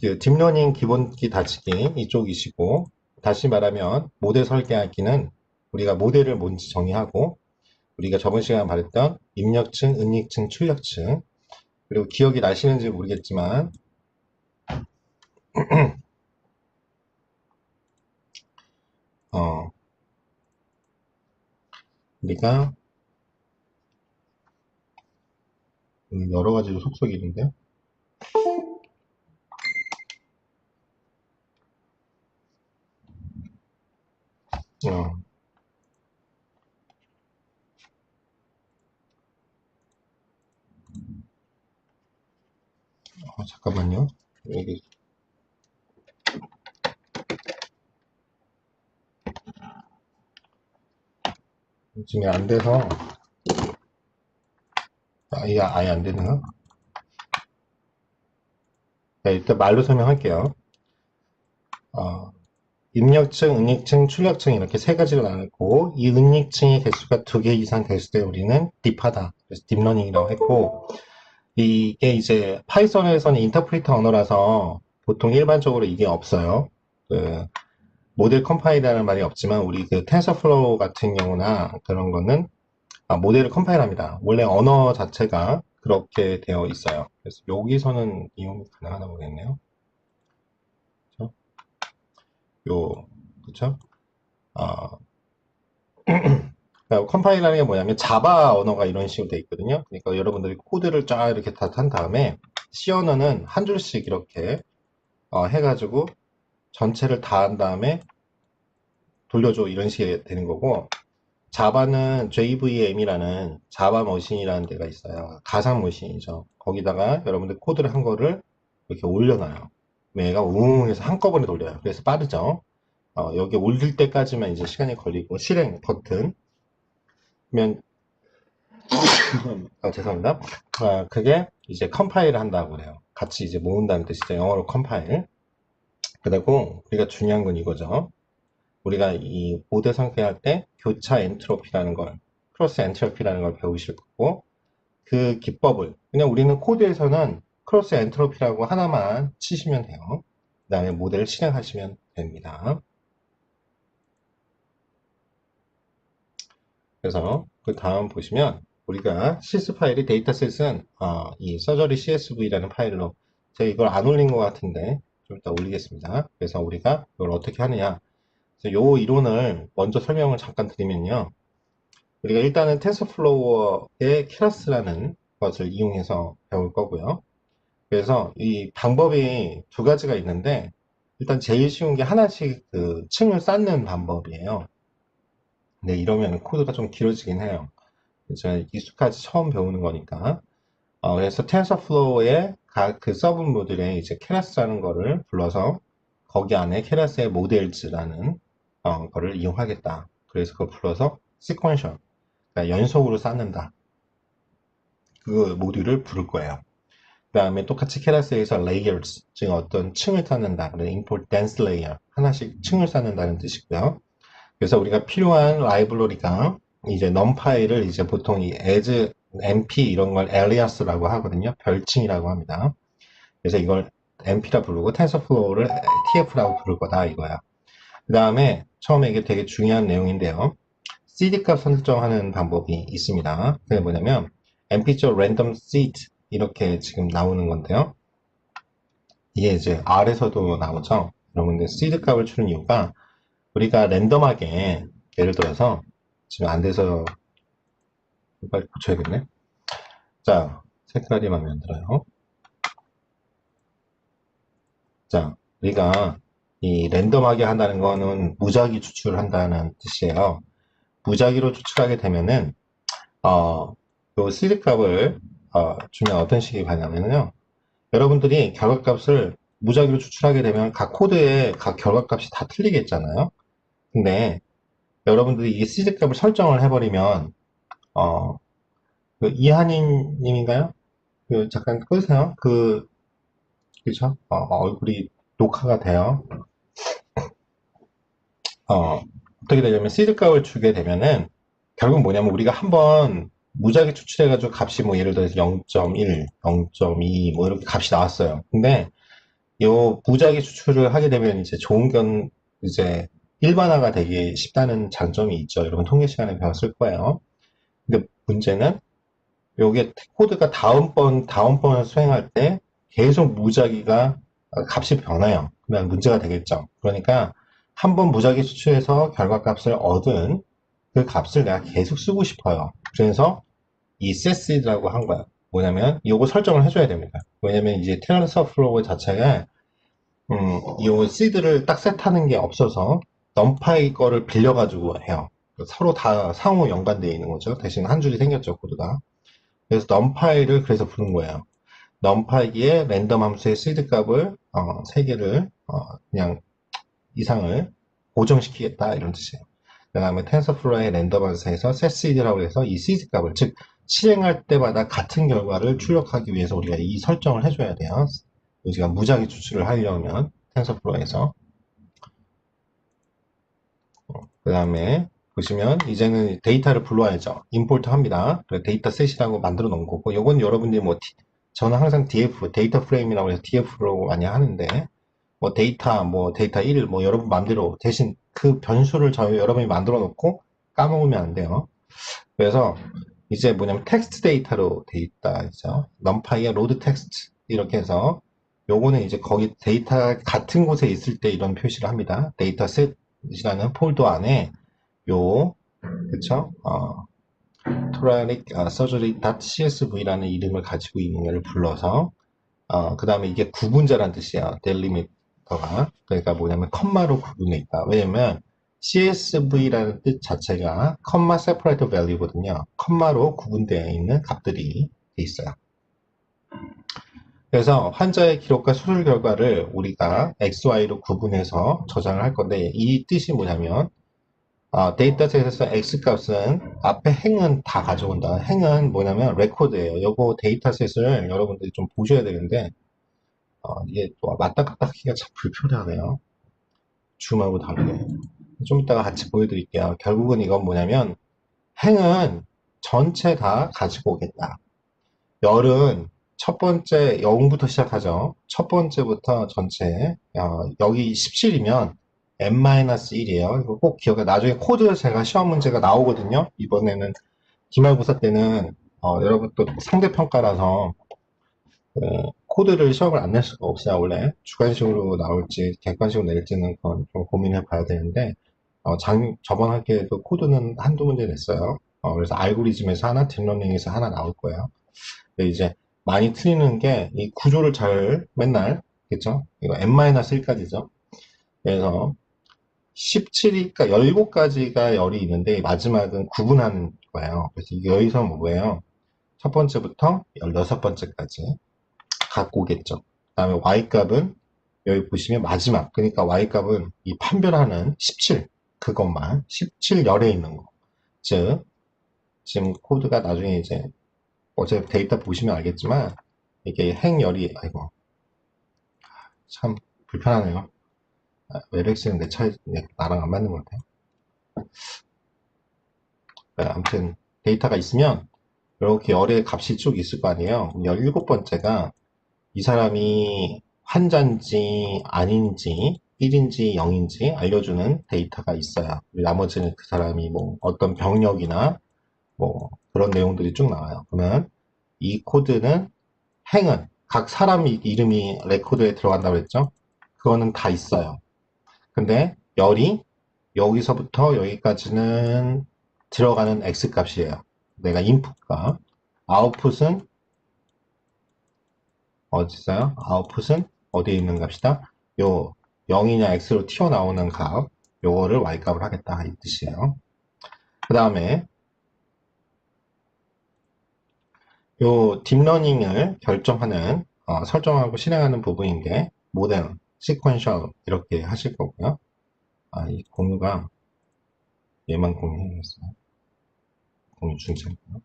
그 딥러닝 기본기 다지기 이쪽이시고, 다시 말하면 모델 설계하기는 우리가 모델을 뭔지 정의하고, 우리가 저번 시간에 말했던 입력층, 은닉층, 출력층, 그리고 기억이 나시는지 모르겠지만 어, 우리가 여러 가지로 속속이 있는데요. 어, 잠깐만요. 여기 지금 안 돼서 아예 안 되나? 네, 일단 말로 설명할게요. 어, 입력층, 은닉층, 출력층 이렇게 세 가지로 나누고 이 은닉층의 개수가 2개 이상 됐을 때 우리는 딥하다. 그래서 딥러닝이라고 했고 이게 이제 파이썬에서는 인터프리터 언어라서 보통 일반적으로 이게 없어요. 그 모델 컴파일이라는 말이 없지만 우리 그 텐서플로우 같은 경우나 그런 거는 모델을 컴파일합니다. 원래 언어 자체가 그렇게 되어 있어요. 그래서 여기서는 이용이 가능하나 모르겠네요. 그쵸? 그쵸? 어, 그러니까 컴파일이라는 게 뭐냐면 자바 언어가 이런 식으로 되어 있거든요. 그러니까 여러분들이 코드를 쫙 이렇게 다 탄 다음에 C 언어는 한 줄씩 이렇게 해가지고 전체를 다 한 다음에 돌려줘 이런 식이 되는 거고 자바는 JVM이라는 자바 머신이라는 데가 있어요. 가상 머신이죠. 거기다가 여러분들 코드를 한 거를 이렇게 올려놔요. 얘가 우웅 해서 한꺼번에 돌려요. 그래서 빠르죠. 여기 올릴 때까지만 이제 시간이 걸리고 실행 버튼 면 죄송합니다. 그게 이제 컴파일을 한다고 그래요. 같이 이제 모은다는 뜻이죠. 영어로 컴파일. 그리고 우리가 중요한 건 이거죠. 우리가 이 모델 설계할 때 교차 엔트로피라는 걸, 크로스 엔트로피라는 걸 배우실 거고, 그 기법을, 그냥 우리는 코드에서는 크로스 엔트로피라고 하나만 치시면 돼요. 그 다음에 모델을 실행하시면 됩니다. 그래서 그 다음 보시면 우리가 CS 파일이 데이터셋은 이 서저리 CSV라는 파일로 제가 이걸 안 올린 것 같은데 좀 이따 올리겠습니다. 그래서 우리가 이걸 어떻게 하느냐. 그래서 요 이론을 먼저 설명을 잠깐 드리면요. 우리가 일단은 텐서플로어의 케라스라는 것을 이용해서 배울 거고요. 그래서 이 방법이 두 가지가 있는데 일단 제일 쉬운 게 하나씩 그 층을 쌓는 방법이에요. 근데 이러면 코드가 좀 길어지긴 해요. 제가 익숙하지 처음 배우는 거니까. 그래서 텐서플로우의 각 그 서브 모듈에 이제 케라스라는 거를 불러서 거기 안에 케라스의 모델즈라는 거를 이용하겠다. 그래서 그걸 불러서 시퀀셜, 그러니까 연속으로 쌓는다. 그 모듈을 부를 거예요. 그 다음에 똑같이 케라스에서 layers, 즉 어떤 층을 쌓는다. 그래서 import dense layer, 하나씩 층을 쌓는다는 뜻이고요. 그래서 우리가 필요한 라이브러리가 이제 num파일을 이제 보통 이 as, mp 이런 걸 alias라고 하거든요. 별칭이라고 합니다. 그래서 이걸 mp라 부르고 tensorflow를 tf라고 부를 거다 이거야. 그 다음에 처음에 이게 되게 중요한 내용인데요. cd 값 설정하는 방법이 있습니다. 그게 뭐냐면 mp random seed 이렇게 지금 나오는 건데요. 이게 이제 R에서도 나오죠. 여러분들 seed 값을 주는 이유가 우리가 랜덤하게 예를 들어서 지금 안 돼서 빨리 고쳐야겠네. 자, 색깔이 마음에 안 들어요. 자, 우리가 이 랜덤하게 한다는 거는 무작위 추출을 한다는 뜻이에요. 무작위로 추출하게 되면은 요 시드 값을 주면 어떤 식이 가냐면요. 여러분들이 결과값을 무작위로 추출하게 되면 각 코드의 각 결과값이 다 틀리겠잖아요. 근데 여러분들이 이 시드 값을 설정을 해버리면 어, 그 이한인 님인가요? 그 잠깐 끄세요. 그쵸? 얼굴이 녹화가 돼요. 어떻게 되냐면 시드 값을 주게 되면은 결국 뭐냐면 우리가 한번 무작위 추출해가지고 값이 뭐 예를 들어서 0.1, 0.2 뭐 이렇게 값이 나왔어요. 근데 요 무작위 추출을 하게 되면 이제 좋은 이제 일반화가 되기 쉽다는 장점이 있죠. 여러분 통계 시간에 배웠을 거예요. 근데 문제는 요게 코드가 다음번을 수행할 때 계속 무작위가 값이 변해요. 그러면 문제가 되겠죠. 그러니까 한 번 무작위 추출해서 결과값을 얻은 그 값을 내가 계속 쓰고 싶어요. 그래서 이 set라고 한 거야. 뭐냐면 요거 설정을 해줘야 됩니다. 왜냐면 이제 TensorFlow 자체가 이 시드를 딱 셋하는 게 없어서 넘파이 거를 빌려가지고 해요. 서로 다 상호 연관되어 있는 거죠. 대신 한 줄이 생겼죠, 코드가. 그래서 numpy를 그래서 부른 거예요. numpy에 랜덤 함수의 시드 값을 3개를 그냥 이상을 고정시키겠다 이런 뜻이에요. 그 다음에 텐서플로우의 랜덤 함수에서 setSeed라고 해서 이 시드 값을 즉 실행할 때마다 같은 결과를 출력하기 위해서 우리가 이 설정을 해줘야 돼요. 우리가 무작위 추출을 하려면 텐서플로우에서 그 다음에 보시면 이제는 데이터를 불러야죠. 임포트 합니다. 데이터 셋이라고 만들어 놓은 거고 요건 여러분들이 저는 항상 DF, 데이터 프레임이라고 해서 DF로 많이 하는데 데이터 1, 여러분 맘대로 대신 그 변수를 여러분이 만들어 놓고 까먹으면 안 돼요. 그래서 이제 뭐냐면 텍스트 데이터로 돼 있다. 있죠. numpy의 로드 텍스트 이렇게 해서 요거는 이제 거기 데이터가 같은 곳에 있을 때 이런 표시를 합니다. 데이터셋이라는 폴더 안에 요 그쵸? Thoracic Surgery.csv라는 이름을 가지고 있는 거를 불러서 그 다음에 이게 구분자란 뜻이야. 델리미터가. 그러니까 뭐냐면 컴마로 구분해 있다. 왜냐면 CSV라는 뜻 자체가 컴마 세퍼레이터 밸류거든요. 컴마로 구분되어 있는 값들이 돼 있어요. 그래서 환자의 기록과 수술 결과를 우리가 XY로 구분해서 저장을 할 건데 이 뜻이 뭐냐면 데이터셋에서 X값은 앞에 행은 다 가져온다. 행은 뭐냐면 레코드예요. 요거 데이터셋을 여러분들이 좀 보셔야 되는데 이게 또 맞다 갔다 하기가 참 불편하네요. 줌하고 다르게. 좀 이따가 같이 보여드릴게요. 결국은 이건 뭐냐면 행은 전체 다 가지고 오겠다. 열은 첫 번째 0부터 시작하죠. 첫 번째부터 전체 여기 17이면 n-1이에요. 이거 꼭 기억해. 나중에 코드 제가 시험 문제가 나오거든요. 이번에는 기말고사 때는 여러분 또 상대평가라서 코드를 시험을 안 낼 수가 없어요. 원래 주관식으로 나올지 객관식으로 낼지는 그건 좀 고민해 봐야 되는데 저번 학기에도 코드는 한두 문제 냈어요. 그래서 알고리즘에서 하나, 딥러닝에서 하나 나올 거예요. 근데 이제 많이 틀리는 게 이 구조를 잘 맨날 그쵸? 이거 n-1까지죠. 그래서 17이니까 17가지가 열이 있는데 마지막은 구분하는 거예요. 그래서 이게 여기서 뭐예요? 첫 번째부터 16번째까지 갖고 오겠죠. 그 다음에 y값은 여기 보시면 마지막 그러니까 y값은 이 판별하는 17 그것만 17열에 있는 거. 즉 지금 코드가 나중에 이제 어제 데이터 보시면 알겠지만 이게 행열이 아이고 참 불편하네요. 웹엑스는 나랑 안 맞는 것 같아요. 아무튼 데이터가 있으면 이렇게 열의 값이 쭉 있을 거 아니에요. 17번째가 이 사람이 환자인지 아닌지 1인지 0인지 알려주는 데이터가 있어요. 나머지는 그 사람이 어떤 병력이나 그런 내용들이 쭉 나와요. 그러면 이 코드는 행은 각 사람 이름이 레코드에 들어간다고 했죠? 그거는 다 있어요. 근데 열이 여기서부터 여기까지는 들어가는 x 값이에요. 내가 인풋값. 아웃풋은 어디 있어요? 아웃풋은 어디에 있는 값이다? 요 0이냐 x로 튀어나오는 값. 요거를 y값을 하겠다 이 뜻이에요. 그 다음에 요 딥러닝을 결정하는 설정하고 실행하는 부분인 게 모델, 시퀀셜 이렇게 하실 거고요. 이 공유가 얘만 공유해야겠어요. 공유 중지할게요.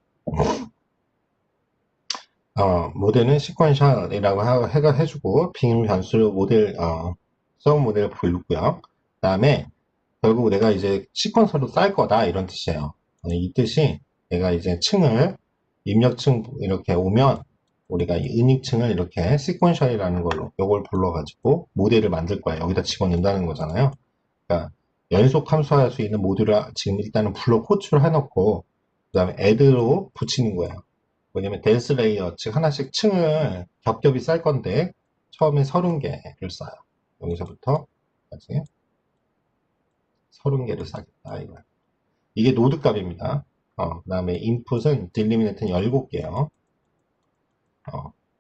모델은 시퀀셜이라고 해주고 빙 변수로 서브 모델을 부르고요. 그 다음에 결국 내가 이제 시퀀서로 쌀 거다 이런 뜻이에요. 이 뜻이 내가 이제 층을 입력층 이렇게 오면 우리가 이 은익층을 이렇게 sequential이라는 걸로 요걸 불러가지고 모델을 만들 거야. 여기다 집어넣는다는 거잖아요. 그러니까 연속 함수할 수 있는 모듈을 지금 일단은 불러 호출을 해놓고 그 다음에 add로 붙이는 거예요. 뭐냐면 dense layer, 즉 하나씩 층을 겹겹이 쌓을 건데 처음에 30개를 쌓아요. 여기서부터 까지 30개를 쌓겠다 이거야. 이게 노드 값입니다. 그 다음에 input은 delimiter는 17개요.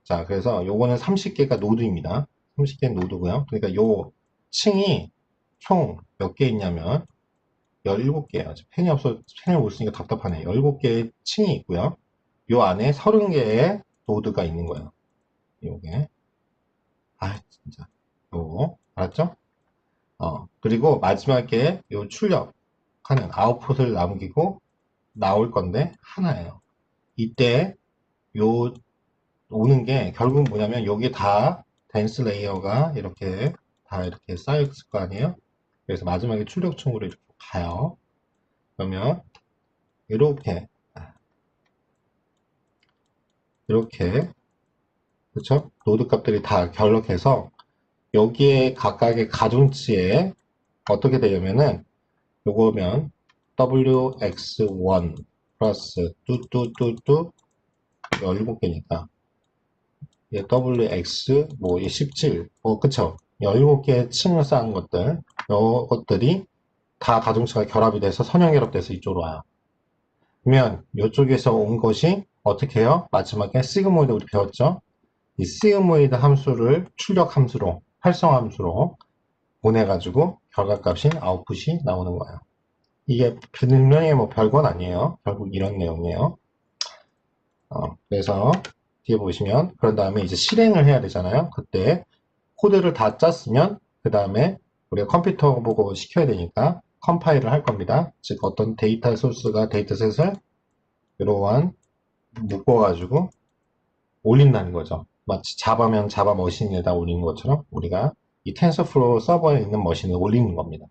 자, 그래서 요거는 30개가 노드입니다. 30개는 노드고요. 그러니까 요 층이 총 몇 개 있냐면 17개예요. 펜이 없어, 펜을 못 쓰니까 답답하네. 17개의 층이 있고요. 요 안에 30개의 노드가 있는 거예요. 요게. 아, 진짜. 요거. 알았죠? 그리고 마지막에 요 출력하는 아웃풋을 남기고 나올 건데 하나예요. 이때 요 오는 게 결국 뭐냐면 여기 다 댄스 레이어가 이렇게 다 이렇게 쌓여있을 거 아니에요? 그래서 마지막에 출력층으로 이렇게 가요. 그러면 이렇게 이렇게 그렇죠? 노드 값들이 다 결력해서 여기에 각각의 가중치에 어떻게 되냐면은 요거면 wx1 플러스 뚜뚜뚜뚜 17개니까 wx 뭐 17, 그쵸? 17개 층을 쌓은 것들, 이것들이 다 가중치가 결합이 돼서 선형 결합돼서 이쪽으로 와요. 그러면 이쪽에서 온 것이 어떻게 해요? 마지막에 시그모이드 우리 배웠죠? 이 시그모이드 함수를 출력 함수로, 활성 함수로 보내가지고 결과값인 아웃풋이 나오는 거예요. 이게 분명히 뭐 별건 아니에요. 결국 이런 내용이에요. 그래서 뒤에 보시면 그런 다음에 이제 실행을 해야 되잖아요. 그때 코드를 다 짰으면 그 다음에 우리가 컴퓨터 보고 시켜야 되니까 컴파일을 할 겁니다. 즉 어떤 데이터 소스가 데이터셋을 이러한 묶어가지고 올린다는 거죠. 마치 자바면 자바 머신에다 올리는 것처럼 우리가 이 텐서플로우 서버에 있는 머신에 올리는 겁니다.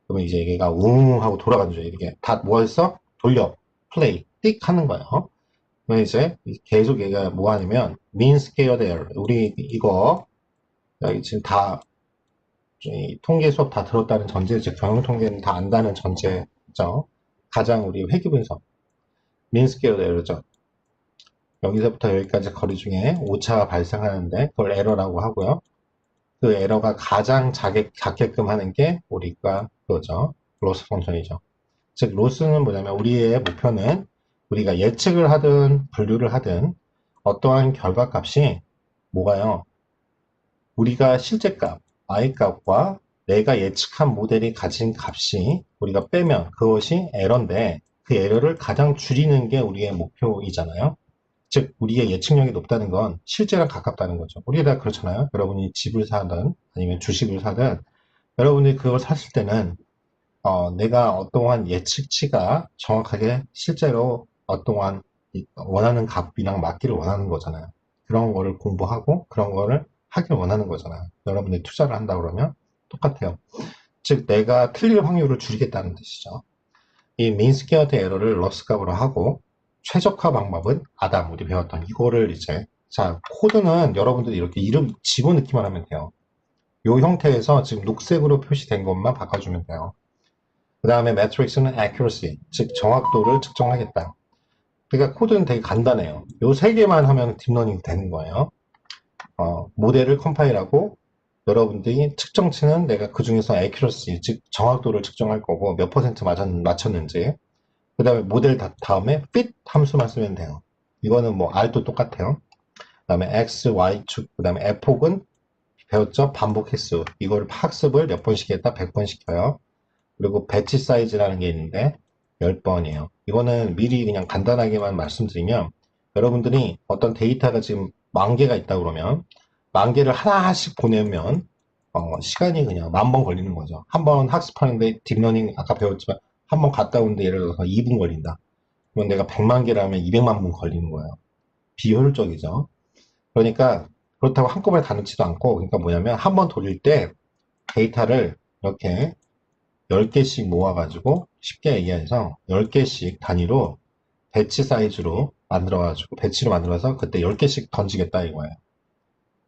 그러면 이제 얘가 웅 하고 돌아가는 거죠. 이렇게 다 모아서 돌려 플레이 띡 하는 거예요. 그러면 이제 계속 얘가 뭐 하냐면 mean squared error 우리 이거 여기 지금 다 통계 수업 다 들었다는 전제, 즉 경영 통계는 다 안다는 전제죠. 가장 우리 회귀 분석 mean squared error죠. 여기서부터 여기까지 거리 중에 오차가 발생하는데 그걸 에러라고 하고요. 그 에러가 가장 작게끔 하는 게 우리가 그거죠. 로스 펑션이죠. 즉 로스는 뭐냐면 우리의 목표는 우리가 예측을 하든 분류를 하든 어떠한 결과값이 뭐가요? 우리가 실제 값, i 값과 내가 예측한 모델이 가진 값이 우리가 빼면 그것이 에러인데 그 에러를 가장 줄이는 게 우리의 목표이잖아요. 즉 우리의 예측력이 높다는 건 실제랑 가깝다는 거죠. 우리가 다 그렇잖아요. 여러분이 집을 사든 아니면 주식을 사든 여러분이 그걸 샀을 때는 내가 어떠한 예측치가 정확하게 실제로 어떠한 원하는 값이랑 맞기를 원하는 거잖아요. 그런 거를 공부하고 그런 거를 하길 원하는 거잖아요. 여러분이 투자를 한다 그러면 똑같아요. 즉 내가 틀릴 확률을 줄이겠다는 뜻이죠. 이 민스퀘어드 에러를 러스 값으로 하고 최적화 방법은 아담 우리 배웠던 이거를 이제 자 코드는 여러분들이 이렇게 이름 집어넣기만 하면 돼요. 이 형태에서 지금 녹색으로 표시된 것만 바꿔주면 돼요. 그 다음에 매트릭스는 accuracy, 즉 정확도를 측정하겠다. 그러니까 코드는 되게 간단해요. 요 세 개만 하면 딥러닝이 되는 거예요. 모델을 컴파일하고 여러분들이 측정치는 내가 그 중에서 accuracy, 즉 정확도를 측정할 거고 몇 퍼센트 맞췄는지 그 다음에 모델 다음에 fit 함수만 쓰면 돼요. 이거는 뭐 R도 똑같아요. 그 다음에 X, Y축, 그 다음에 F폭은 배웠죠? 반복 횟수. 이걸 학습을 몇 번씩 했다? 100번 시켜요. 그리고 배치 사이즈라는 게 있는데 10번이에요. 이거는 미리 그냥 간단하게만 말씀드리면 여러분들이 어떤 데이터가 지금 10,000개가 있다 그러면 10,000개를 하나씩 보내면 시간이 그냥 10,000번 걸리는 거죠. 한 번 학습하는데 딥러닝 아까 배웠지만 한 번 갔다 오는데 예를 들어서 2분 걸린다. 그럼 내가 100만 개를 하면 200만 분 걸리는 거예요. 비효율적이죠. 그러니까 그렇다고 한꺼번에 다 넣지도 않고 그러니까 뭐냐면 한 번 돌릴 때 데이터를 이렇게 10개씩 모아가지고 쉽게 얘기해서 10개씩 단위로 배치 사이즈로 만들어가지고 배치로 만들어서 그때 10개씩 던지겠다 이거예요.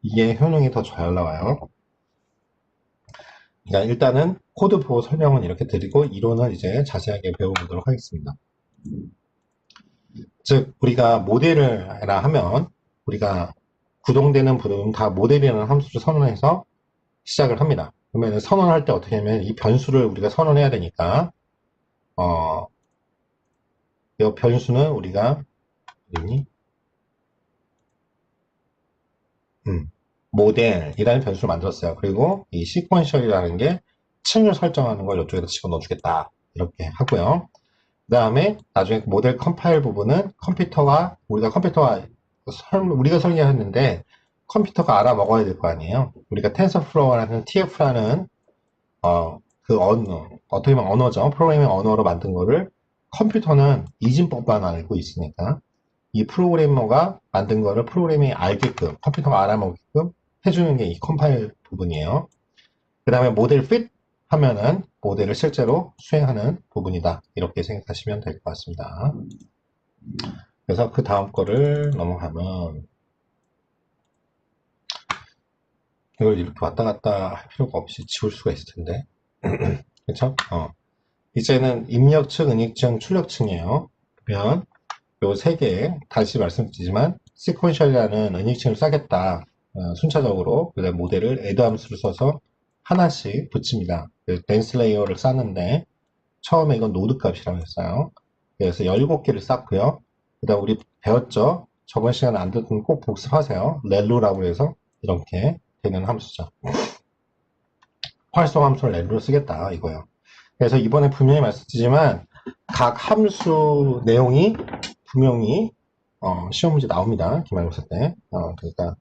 이게 효능이 더 잘 나와요. 그러니까 일단은 코드 보고 설명은 이렇게 드리고 이론은 이제 자세하게 배워보도록 하겠습니다. 즉 우리가 모델을 해라 하면 우리가 구동되는 부분 다 모델이라는 함수를 선언해서 시작을 합니다. 그러면 선언할 때 어떻게 하면 이 변수를 우리가 선언해야 되니까 이 변수는 우리가 어디니? 모델이라는 변수를 만들었어요. 그리고 이 시퀀셜이라는 게 층을 설정하는 걸 이쪽에다 집어넣어 주겠다. 이렇게 하고요. 그 다음에 나중에 모델 컴파일 부분은 우리가 설계했는데 컴퓨터가 알아먹어야 될 거 아니에요. 우리가 텐서플로우라는 TF라는 그 어떻게 보면 언어죠. 프로그래밍 언어로 만든 거를 컴퓨터는 이진법만 알고 있으니까 이 프로그래머가 만든 거를 프로그래밍이 알게끔 컴퓨터가 알아먹게끔 해주는 게 이 컴파일 부분이에요. 그 다음에 모델 fit 하면은 모델을 실제로 수행하는 부분이다. 이렇게 생각하시면 될 것 같습니다. 그래서 그 다음 거를 넘어가면 이걸 이렇게 왔다 갔다 할 필요가 없이 지울 수가 있을 텐데. 그렇죠? 이제는 입력층, 은익층, 출력층이에요. 그러면 요 세 개 다시 말씀드리지만 시퀀셜이라는 은익층을 싸겠다. 순차적으로 그다음 모델을 add 함수를 써서 하나씩 붙입니다. 댄스 레이어를 쌓는데 처음에 이건 노드 값이라고 했어요. 그래서 17개를 쌓고요. 그 다음 우리 배웠죠? 저번 시간에 안 듣던 꼭 복습하세요. 렐로라고 해서 이렇게 되는 함수죠. 활성 함수를 렐로로 쓰겠다 이거예요. 그래서 이번에 분명히 말씀드리지만 각 함수 내용이 분명히 시험 문제 나옵니다. 기말고사 때. 그러니까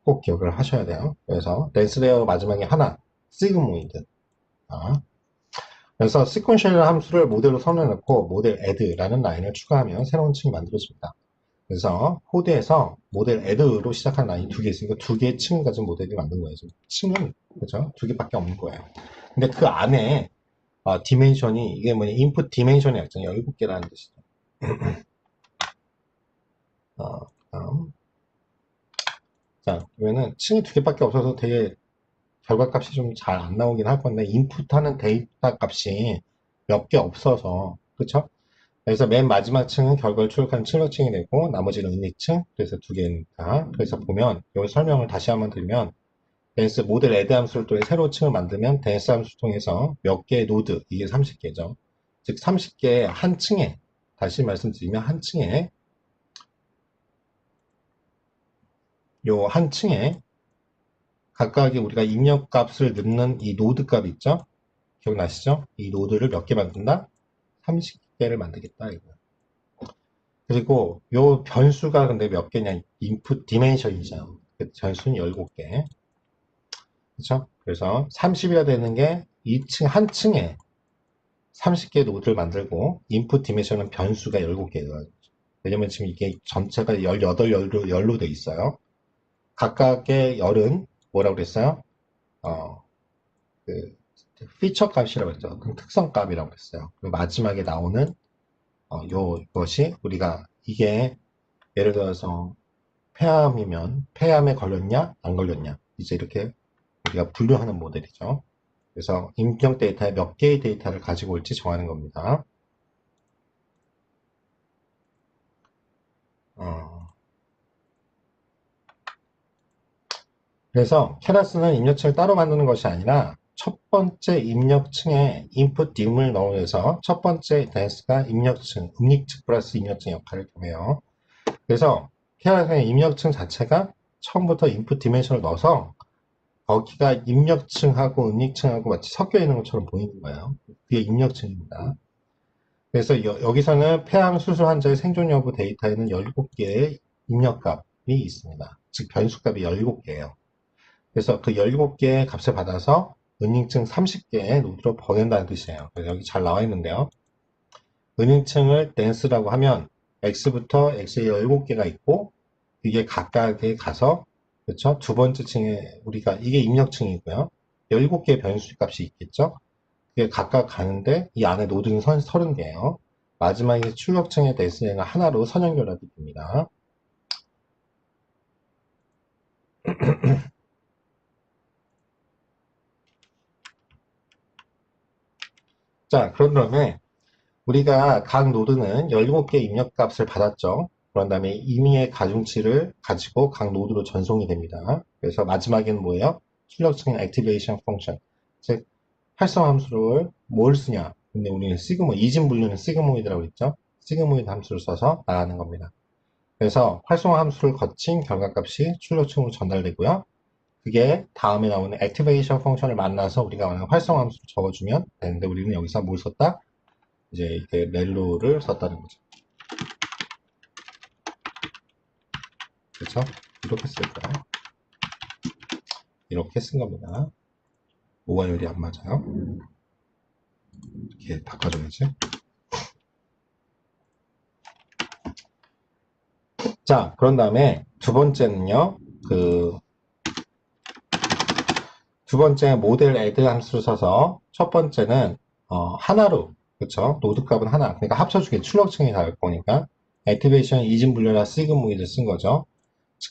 꼭 기억을 하셔야 돼요. 그래서 댄스 레이어 마지막에 하나 시그모이드. 그래서 시퀀셜 함수를 모델로 선언해놓고 모델 add라는 라인을 추가하면 새로운 층이 만들어집니다. 그래서 코드에서 모델 add로 시작한 라인이 두 개 있으니까 두 개의 층을 가진 모델이 만든 거예요. 층은 그죠? 두 개밖에 없는 거예요. 근데 그 안에 디멘션이 이게 뭐냐 인풋 디멘션이 약정 17개라는 뜻이죠. 다음. 자, 그러면은 층이 두 개밖에 없어서 되게 결과값이 좀 잘 안 나오긴 할 건데 인풋하는 데이터 값이 몇 개 없어서 그쵸? 그래서 맨 마지막 층은 결과를 출력하는 출력층이 되고 나머지는 은닉층 그래서 두 개니까 그래서 보면 여기 설명을 다시 한번 드리면 댄스 모델 애드 함수를 통해 새로운 층을 만들면 댄스 함수를 통해서 몇 개의 노드 이게 30개죠. 즉 30개 한 층에 다시 말씀드리면 한 층에 요 한 층에 각각의 우리가 입력값을 넣는 이 노드 값 있죠? 기억나시죠? 이 노드를 몇 개 만든다? 30개를 만들겠다 이거예요. 그리고 요 변수가 근데 몇 개냐? 인풋 디멘션이죠. 변수는 17개. 그렇죠? 그래서 30이라 되는 게 2층 한 층에 30개 노드를 만들고 인풋 디멘션은 변수가 17개예요. 왜냐면 지금 이게 전체가 18열로 돼 있어요. 각각의 열은 뭐라고 그랬어요? 그 피처 값이라고 했죠. 그 특성 값이라고 했어요. 그리고 마지막에 나오는 요것이 우리가 이게 예를 들어서 폐암이면 폐암에 걸렸냐 안 걸렸냐 이제 이렇게 우리가 분류하는 모델이죠. 그래서 입력 데이터에 몇 개의 데이터를 가지고 올지 정하는 겁니다. 그래서 케라스는 입력층을 따로 만드는 것이 아니라 첫 번째 입력층에 input dim을 넣어서 첫 번째 댄스가 입력층, 음력층 플러스 입력층 역할을 해요. 그래서 케라스의 입력층 자체가 처음부터 input dimension을 넣어서 거기가 입력층하고 음력층하고 마치 섞여 있는 것처럼 보이는 거예요. 그게 입력층입니다. 그래서 여기서는 폐암 수술 환자의 생존 여부 데이터에는 17개의 입력값이 있습니다. 즉 변수값이 17개예요. 그래서 그 17개의 값을 받아서 은행층 30개의 노드로 보낸다는 뜻이에요. 그래서 여기 잘 나와 있는데요. 은행층을 댄스라고 하면 X부터 X에 17개가 있고 이게 각각에 가서 그렇죠? 두 번째 층에 우리가 이게 입력층이고요. 17개의 변수 값이 있겠죠? 그게 각각 가는데 이 안에 노드는 30개예요. 마지막에 출력층의 대신에는 하나로 선연결합이 됩니다. 자, 그런 다음에 우리가 각 노드는 17개 입력값을 받았죠. 그런 다음에 임의의 가중치를 가지고 각 노드로 전송이 됩니다. 그래서 마지막에는 뭐예요? 출력층 액티베이션 펑션. 즉, 활성 함수를 뭘 쓰냐? 근데 우리는 이진 분류는 시그모이드라고 했죠? 시그모이드 함수를 써서 나가는 겁니다. 그래서 활성화 함수를 거친 결과값이 출력층으로 전달되고요. 그게 다음에 나오는 액티베이션 펑션을 만나서 우리가 원하는 활성화 함수를 적어주면 되는데 우리는 여기서 뭘 썼다? 이제 이렇게 렐로를 썼다는 거죠. 그렇죠? 이렇게 쓸 거예요. 이렇게 쓴 겁니다. 뭐가 열이 안 맞아요? 이렇게 바꿔줘야지. 자, 그런 다음에 두 번째는요. 두 번째 모델 애드 함수를 써서 첫 번째는 하나로 그렇죠? 노드 값은 하나. 그러니까 합쳐주기 출력층이 다를 거니까 액티베이션 이진 분류라 시그모이드 쓴 거죠.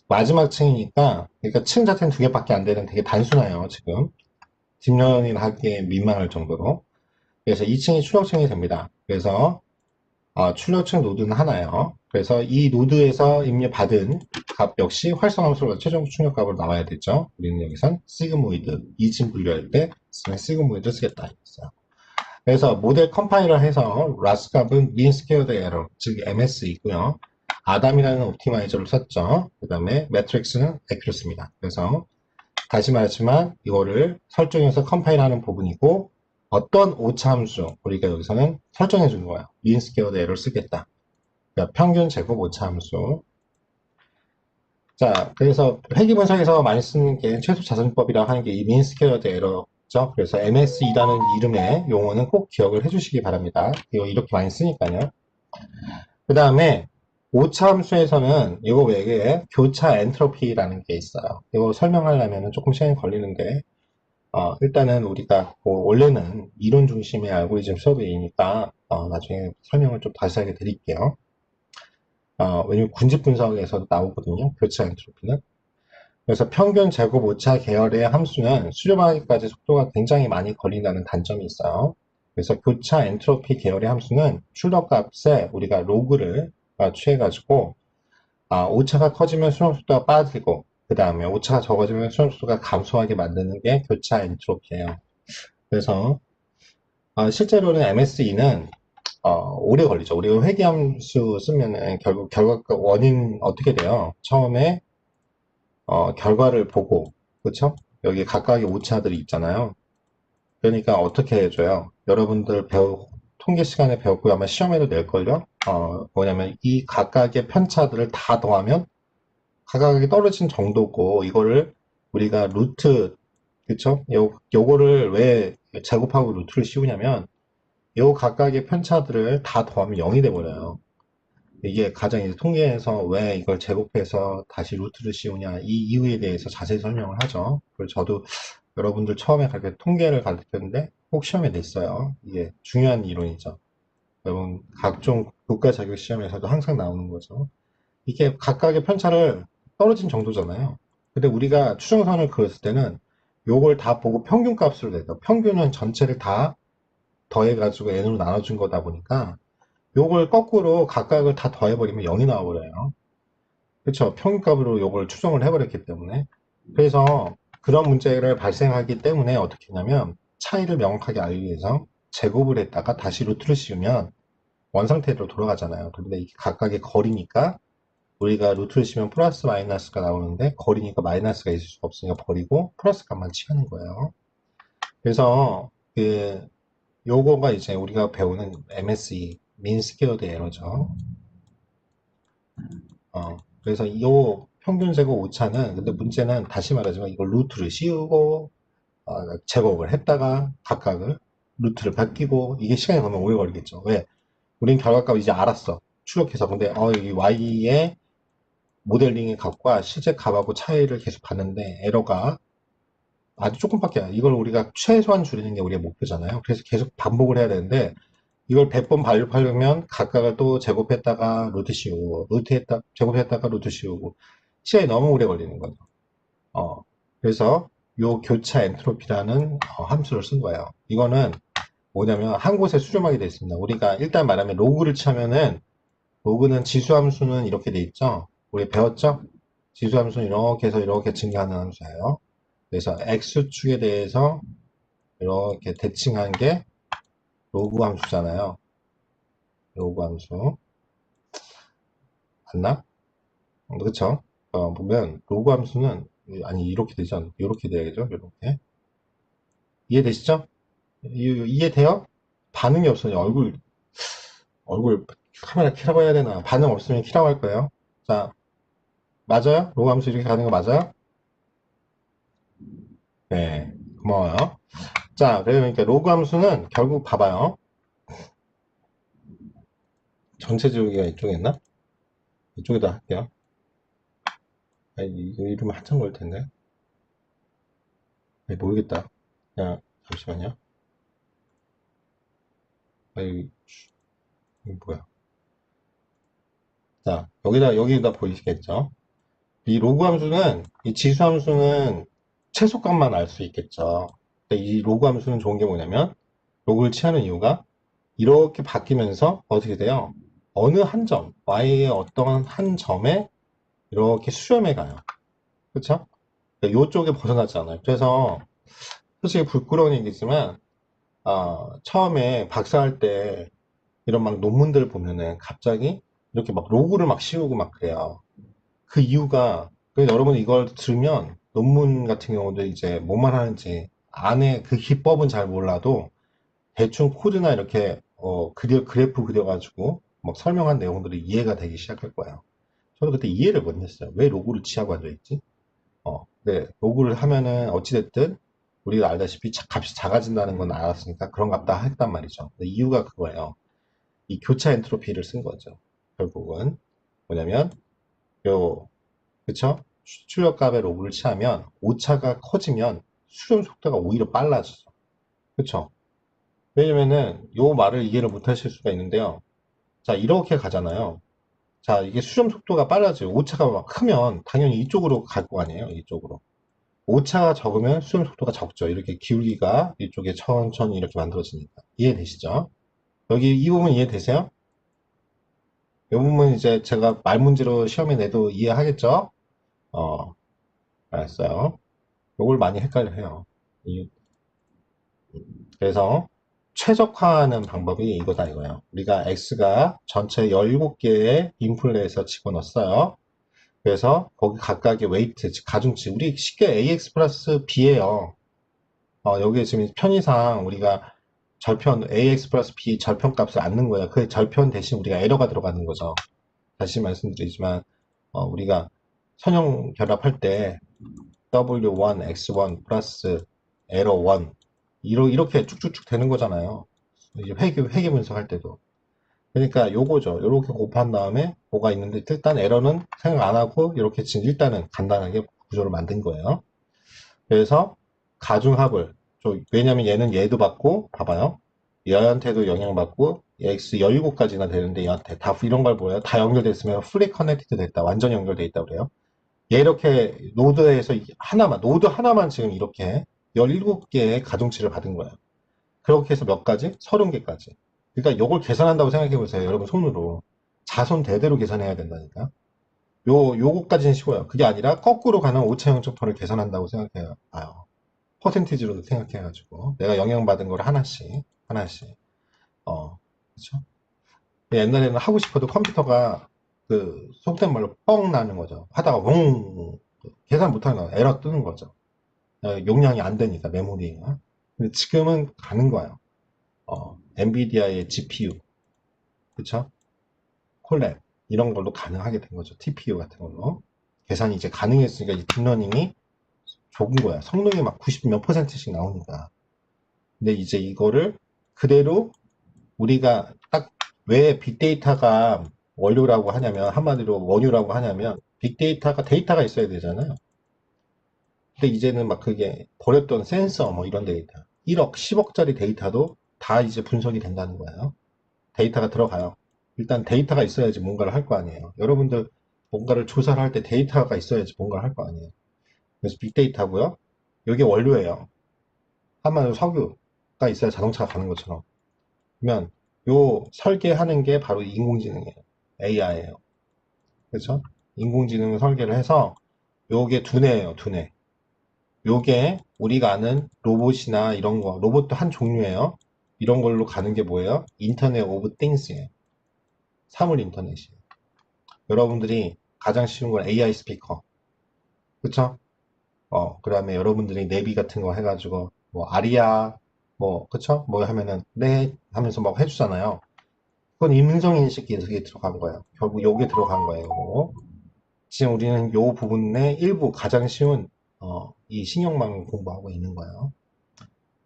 마지막 층이니까 그러니까 층 자체는 두 개밖에 안 되는 되게 단순해요. 지금 딥러닝 하기에 민망할 정도로. 그래서 2층이 출력층이 됩니다. 그래서 출력층 노드는 하나예요. 그래서 이 노드에서 입력받은 값 역시 활성함수로 최종 출력값으로 나와야 되죠. 우리는 여기선 시그모이드 이진 분류할 때 쓰면 시그모이드 쓰겠다 했어요. 그래서 모델 컴파일러 해서 라스 값은 mean squared error 즉 MS 있고요. 아담이라는 옵티마이저를 썼죠. 그 다음에 매트릭스는 accuracy입니다. 그래서 다시 말했지만 이거를 설정해서 컴파일하는 부분이고 어떤 오차 함수 우리가 여기서는 설정해 주는 거예요. mean squared error 쓰겠다. 그러니까 평균 제곱 오차 함수. 자, 그래서 회계 분석에서 많이 쓰는 게 최소 자선법이라고 하는 게 이 mean squared error죠. 그래서 MSE라는 이름의 용어는 꼭 기억을 해주시기 바랍니다. 이거 이렇게 많이 쓰니까요. 그 다음에 오차 함수에서는 이거 외에 교차 엔트로피라는 게 있어요. 이거 설명하려면 조금 시간이 걸리는데 일단은 우리가 원래는 이론 중심의 알고리즘 수업이니까 나중에 설명을 좀 다시 하게 드릴게요. 왜냐면 군집 분석에서도 나오거든요. 교차 엔트로피는. 그래서 평균 제곱 오차 계열의 함수는 수렴하기까지 속도가 굉장히 많이 걸린다는 단점이 있어요. 그래서 교차 엔트로피 계열의 함수는 출력값에 우리가 로그를 취해가지고 오차가 커지면 수렴 속도가 빠지고 그 다음에 오차가 적어지면 수렴 속도가 감소하게 만드는 게 교차 엔트로피예요. 그래서 실제로는 MSE는 오래 걸리죠. 우리가 회귀함수 쓰면은 결국 결과가 원인 어떻게 돼요? 처음에 결과를 보고 그렇죠? 여기 각각의 오차들이 있잖아요. 그러니까 어떻게 해줘요? 여러분들 통계 시간에 배웠고 아마 시험에도 낼걸요? 뭐냐면 이 각각의 편차들을 다 더하면 각각이 떨어진 정도고 이거를 우리가 루트 그쵸? 요거를 왜 제곱하고 루트를 씌우냐면 요 각각의 편차들을 다 더하면 0이 돼버려요. 이게 가장 이제 통계에서 왜 이걸 제곱해서 다시 루트를 씌우냐 이 이유에 대해서 자세히 설명을 하죠. 그리고 저도 여러분들 처음에 통계를 가르쳤는데 꼭 시험에 냈어요. 이게 중요한 이론이죠. 여러분 각종 국가 자격 시험에서도 항상 나오는 거죠. 이게 각각의 편차를 떨어진 정도잖아요. 근데 우리가 추정선을 그었을 때는 요걸 다 보고 평균값으로 내요. 평균은 전체를 다 더해가지고 n으로 나눠준 거다 보니까 요걸 거꾸로 각각을 다 더해버리면 0이 나와버려요. 그렇죠? 평균값으로 요걸 추정을 해버렸기 때문에. 그래서 그런 문제를 발생하기 때문에 어떻게 했냐면 차이를 명확하게 알기 위해서 제곱을 했다가 다시 루트를 씌우면 원상태로 돌아가잖아요. 근데 이게 각각의 거리니까 우리가 루트를 씌우면 플러스 마이너스가 나오는데 거리니까 마이너스가 있을 수가 없으니까 버리고 플러스 값만 취하는 거예요. 그래서 요거가 이제 우리가 배우는 MSE, mean squared error죠. 그래서 이 평균 제곱 오차는 근데 문제는 다시 말하지만 이걸 루트를 씌우고 제곱을 했다가 각각을 루트를 바뀌고 이게 시간이 걸리면 오래 걸리겠죠. 왜? 우린 결과값 이제 알았어. 추적해서. 근데 이 y의 모델링의 값과 실제 값하고 차이를 계속 봤는데 에러가 아주 조금밖에 안 이걸 우리가 최소한 줄이는 게 우리의 목표잖아요. 그래서 계속 반복을 해야 되는데 이걸 100번 반복하려면 각각을 또 제곱했다가 루트 씌우고, 제곱했다가 루트 씌우고, 시간이 너무 오래 걸리는 거죠. 그래서 요 교차 엔트로피라는 함수를 쓴 거예요. 이거는 뭐냐면 한 곳에 수렴하게 되어 있습니다. 우리가 일단 말하면 로그를 치면은 로그는 지수함수는 이렇게 돼 있죠. 우리 배웠죠? 지수함수는 이렇게 해서 이렇게 증가하는 함수예요. 그래서 x축에 대해서 이렇게 대칭한 게 로그 함수잖아요. 로그 함수 맞나? 그쵸? 보면 로그 함수는 아니 이렇게 되죠. 이렇게 돼야죠. 이렇게 이해되시죠? 이해돼요? 반응이 없어요. 얼굴 카메라 켜라고 해야 되나? 반응 없으면 키라고 할 거예요. 자, 맞아요? 로그 함수 이렇게 가는 거 맞아요? 네, 고마워요. 자, 그러니까 로그 함수는 결국 봐봐요. 전체 지우기가 이쪽에 있나? 이쪽에다 할게요. 아니, 이거 이러면 한참 걸릴 텐데. 아니, 모르겠다. 야, 잠시만요. 아니, 이거 뭐야. 자, 여기다 보이시겠죠? 이 로그 함수는, 이 지수 함수는 최소값만 알 수 있겠죠. 근데 이 로그 함수는 좋은 게 뭐냐면, 로그를 취하는 이유가 이렇게 바뀌면서 어떻게 돼요? 어느 한 점, y의 어떤 한 점에 이렇게 수렴해 가요. 그쵸? 이쪽에 벗어나지 않아요. 그래서 솔직히 부끄러운 얘기지만 처음에 박사할 때 이런 막 논문들 보면은 갑자기 이렇게 막 로고를 막 씌우고 막 그래요. 그 이유가 여러분 이걸 들으면 논문 같은 경우도 이제 뭐만 하는지 안에 그 기법은 잘 몰라도 대충 코드나 이렇게 그래프 그려가지고 막 설명한 내용들이 이해가 되기 시작할 거예요. 저도 그때 이해를 못했어요. 왜 로고를 취하고 앉아있지? 네, 로그를 하면은 어찌됐든 우리가 알다시피 값이 작아진다는 건 알았으니까 그런갑다 했단 말이죠. 근데 이유가 그거예요. 이 교차 엔트로피를 쓴 거죠. 결국은 뭐냐면 요 그쵸? 출력값의 로그를 취하면 오차가 커지면 수렴 속도가 오히려 빨라지죠. 그쵸? 왜냐면은 요 말을 이해를 못 하실 수가 있는데요. 자, 이렇게 가잖아요. 자, 이게 수렴 속도가 빨라져요. 오차가 막 크면 당연히 이쪽으로 갈 거 아니에요. 이쪽으로. 오차가 적으면 수렴 속도가 적죠. 이렇게 기울기가 이쪽에 천천히 이렇게 만들어지니까. 이해되시죠? 여기 이 부분 이해되세요? 이 부분 이제 제가 말 문제로 시험에 내도 이해하겠죠? 어, 알았어요. 요걸 많이 헷갈려 해요. 그래서 최적화하는 방법이 이거다 이거예요. 우리가 x가 전체 17개의 인플레에서 집어넣었어요. 그래서 거기 각각의 웨이트, 즉 가중치, 우리 쉽게 ax 플러스 b예요. 여기에 지금 편의상 우리가 절편 ax 플러스 b 절편값을 안는 거예요. 그 절편 대신 우리가 에러가 들어가는 거죠. 다시 말씀드리지만 우리가 선형 결합할 때 w1 x1 플러스 에러 1 이렇게 쭉쭉쭉 되는 거잖아요. 이제 회계 분석할 때도. 그러니까 요거죠. 요렇게 곱한 다음에 뭐가 있는데 일단 에러는 생각 안 하고 이렇게 지금 일단은 간단하게 구조를 만든 거예요. 그래서 가중합을 왜냐면 얘는 얘도 받고 봐봐요. 얘한테도 영향받고 x 17가지나 되는데 얘한테 다 이런 걸 뭐예요? 다 연결됐으면 fully connected 됐다. 완전히 연결돼 있다 그래요. 얘 이렇게 노드에서 노드 하나만 지금 이렇게 17개의 가중치를 받은 거예요. 그렇게 해서 몇 가지? 30개까지. 그러니까 이걸 계산한다고 생각해 보세요. 여러분 손으로. 자손 대대로 계산해야 된다니까. 요거까지는 쉬워요. 그게 아니라 거꾸로 가는 오차 영점표를 계산한다고 생각해요. 퍼센티지로 생각해가지고 내가 영향받은 걸 하나씩 그렇죠? 옛날에는 하고 싶어도 컴퓨터가 그 속된 말로 뻥 나는 거죠. 하다가 웅 계산 못하는 거 에러 뜨는 거죠. 용량이 안 되니까 메모리가. 근데 지금은 가는 거예요. 엔비디아의 GPU 그쵸? 콜랩 이런 걸로 가능하게 된 거죠. TPU 같은 걸로 계산이 이제 가능했으니까 이 딥러닝이 좁은 거야. 성능이 막 90 몇 퍼센트씩 나오니까. 근데 이제 이거를 그대로 우리가 딱 왜 빅데이터가 원료라고 하냐면 한마디로 원유라고 하냐면 빅데이터가 데이터가 있어야 되잖아요. 근데 이제는 막 그게 버렸던 센서 뭐 이런 데이터 1억, 10억짜리 데이터도 다 이제 분석이 된다는 거예요. 데이터가 들어가요. 일단 데이터가 있어야지 뭔가를 할 거 아니에요. 여러분들 뭔가를 조사를 할 때 데이터가 있어야지 뭔가를 할 거 아니에요. 그래서 빅데이터고요. 이게 원료예요. 한마디로 석유가 있어야 자동차가 가는 것처럼. 그러면 요 설계하는 게 바로 인공지능이에요. AI예요. 그렇죠? 인공지능 설계를 해서 요게 두뇌예요, 두뇌. 요게 우리가 아는 로봇이나 이런 거, 로봇도 한 종류예요. 이런 걸로 가는 게 뭐예요? 인터넷 오브 띵스예요. 사물 인터넷이에요. 여러분들이 가장 쉬운 건 AI 스피커. 그쵸? 그 다음에 여러분들이 내비 같은 거 해가지고, 뭐, 아리아, 뭐, 그쵸? 뭐 하면은, 네, 하면서 막 해주잖아요. 그건 음성인식이 그게 들어간 거예요. 결국 요게 들어간 거예요. 요거. 지금 우리는 요 부분의 일부 가장 쉬운, 이 신경망을 공부하고 있는 거예요.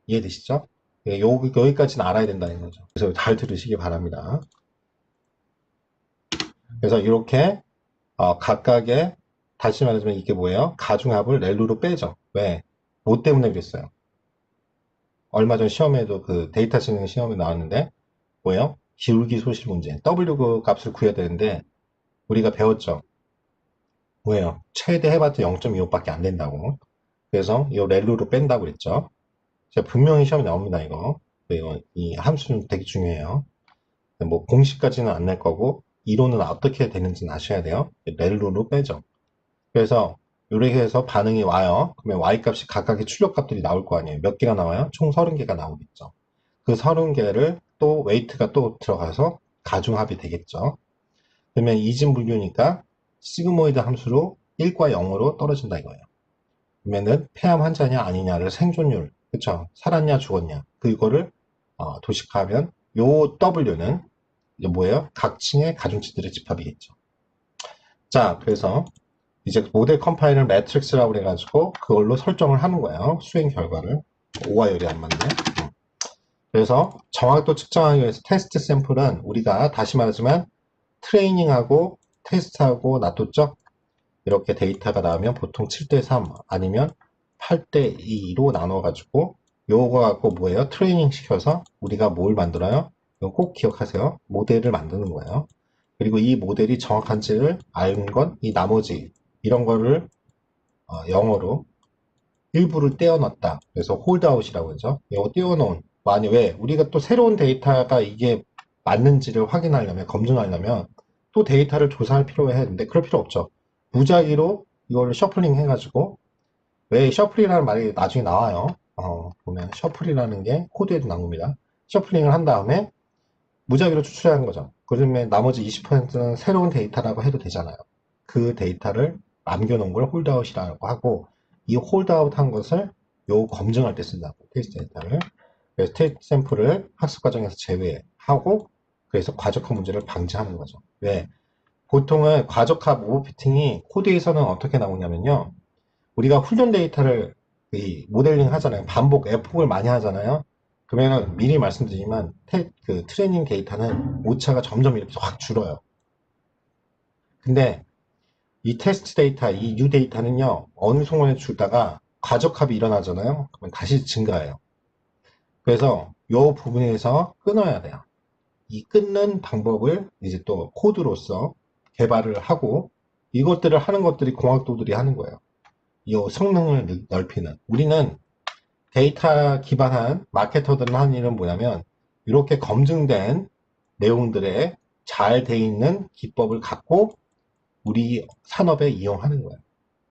이해되시죠? 예, 여기까지는 알아야 된다는 거죠. 그래서 잘 들으시기 바랍니다. 그래서 이렇게 각각의 다시 말하자면 이게 뭐예요? 가중합을 렐루로 빼죠. 왜? 뭐 때문에 그랬어요? 얼마 전 시험에도 그 데이터 지능 시험에 나왔는데 뭐예요? 기울기 소실 문제. W 그 값을 구해야 되는데 우리가 배웠죠. 뭐예요? 최대 해봤자 0.25밖에 안 된다고. 그래서 이 렐루로 뺀다고 그랬죠. 제가 분명히 시험에 나옵니다. 이거 이 함수는 되게 중요해요. 뭐 공식까지는 안 낼 거고 이론은 어떻게 되는지는 아셔야 돼요. 렐루로 빼죠. 그래서 이렇게 해서 반응이 와요. 그러면 y값이 각각의 출력값들이 나올 거 아니에요. 몇 개가 나와요? 총 30개가 나오겠죠. 그 30개를 또 웨이트가 또 들어가서 가중합이 되겠죠. 그러면 이진분류니까 시그모이드 함수로 1과 0으로 떨어진다 이거예요. 그러면은 폐암 환자냐 아니냐를 생존율, 그쵸? 살았냐 죽었냐 그거를 도식화하면 요 W는 이제 뭐예요? 각 층의 가중치들의 집합이겠죠. 자, 그래서 이제 모델 컴파일을 매트릭스라고 그래가지고 그걸로 설정을 하는 거예요. 수행 결과를. O와 열이 안 맞네. 그래서 정확도 측정하기 위해서 테스트 샘플은 우리가 다시 말하지만 트레이닝하고 테스트하고 놔뒀죠. 이렇게 데이터가 나오면 보통 7대3 아니면 8대2로 나눠가지고 요거 갖고 뭐예요? 트레이닝 시켜서 우리가 뭘 만들어요? 이거 꼭 기억하세요. 모델을 만드는 거예요. 그리고 이 모델이 정확한지를 아는 건 이 나머지 이런 거를 영어로 일부를 떼어놨다. 그래서 홀드아웃이라고 하죠. 이거 떼어놓은. 아니 왜? 우리가 또 새로운 데이터가 이게 맞는지를 확인하려면 검증하려면 또 데이터를 조사할 필요가 있는데 그럴 필요 없죠. 무작위로 이걸 셔플링 해가지고 왜 셔플이라는 말이 나중에 나와요. 보면 셔플이라는 게 코드에도 나옵니다. 셔플링을 한 다음에 무작위로 추출하는 거죠. 그러면 나머지 20%는 새로운 데이터라고 해도 되잖아요. 그 데이터를 남겨놓은 걸 홀드아웃이라고 하고 이 홀드아웃 한 것을 요 검증할 때 쓴다고 테스트 데이터를. 그래서 테스트 샘플을 학습 과정에서 제외하고 그래서 과적화 문제를 방지하는 거죠. 왜? 보통은 과적화 오버피팅이 코드에서는 어떻게 나오냐면요. 우리가 훈련 데이터를 이 모델링 하잖아요. 반복 F폭을 많이 하잖아요. 그러면 미리 말씀드리지만 그 트레이닝 데이터는 오차가 점점 이렇게 확 줄어요. 근데 이 테스트 데이터, 이 U 데이터는요. 어느 순간에 줄다가 과적합이 일어나잖아요. 그러면 다시 증가해요. 그래서 이 부분에서 끊어야 돼요. 이 끊는 방법을 이제 또 코드로서 개발을 하고 이것들을 하는 것들이 공학도들이 하는 거예요. 이 성능을 넓히는. 우리는 데이터 기반한 마케터들은 하는 일은 뭐냐면 이렇게 검증된 내용들에 잘 돼 있는 기법을 갖고 우리 산업에 이용하는 거예요.